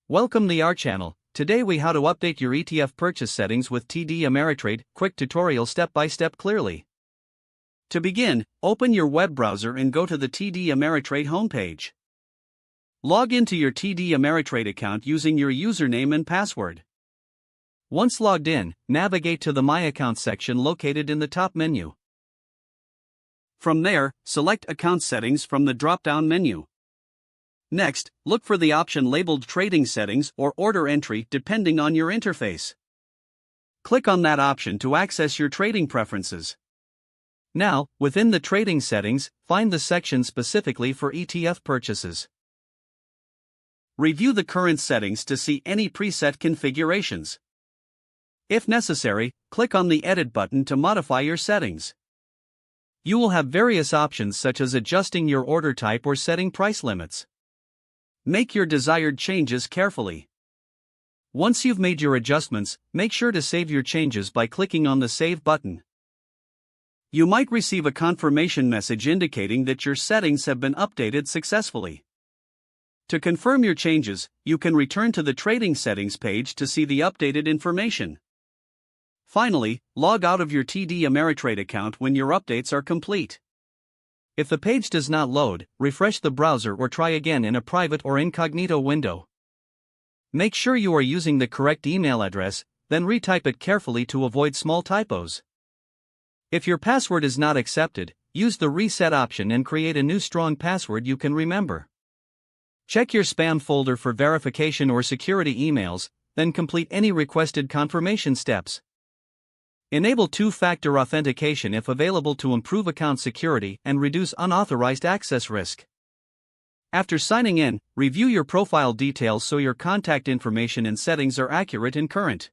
Welcome to our channel. Today we how to update your ETF purchase settings with TD Ameritrade. Quick tutorial step by step clearly. To begin, open your web browser and go to the TD Ameritrade homepage. Log into your TD Ameritrade account using your username and password. Once logged in, navigate to the My Account section located in the top menu. From there, select Account Settings from the drop-down menu. Next, look for the option labeled Trading Settings or Order Entry depending on your interface. Click on that option to access your trading preferences. Now, within the trading settings, find the section specifically for ETF purchases. Review the current settings to see any preset configurations. If necessary, click on the Edit button to modify your settings. You will have various options such as adjusting your order type or setting price limits. Make your desired changes carefully. Once you've made your adjustments, make sure to save your changes by clicking on the Save button. You might receive a confirmation message indicating that your settings have been updated successfully. To confirm your changes, you can return to the Trading Settings page to see the updated information. Finally, log out of your TD Ameritrade account when your updates are complete. If the page does not load, refresh the browser or try again in a private or incognito window. Make sure you are using the correct email address, then retype it carefully to avoid small typos. If your password is not accepted, use the Reset option and create a new strong password you can remember. Check your spam folder for verification or security emails, then complete any requested confirmation steps. Enable two-factor authentication if available to improve account security and reduce unauthorized access risk. After signing in, review your profile details so your contact information and settings are accurate and current.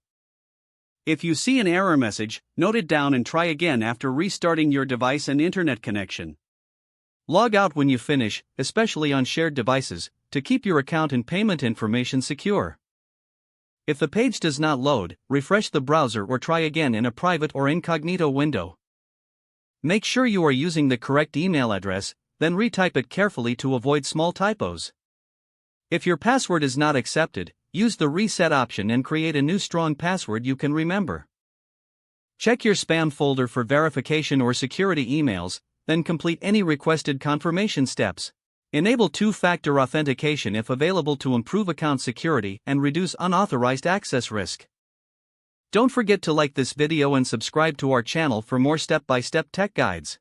If you see an error message, note it down and try again after restarting your device and internet connection. Log out when you finish, especially on shared devices, to keep your account and payment information secure. If the page does not load, refresh the browser or try again in a private or incognito window. Make sure you are using the correct email address, then retype it carefully to avoid small typos. If your password is not accepted, use the Reset option and create a new strong password you can remember. Check your spam folder for verification or security emails, then complete any requested confirmation steps. Enable two-factor authentication if available to improve account security and reduce unauthorized access risk. Don't forget to like this video and subscribe to our channel for more step-by-step tech guides.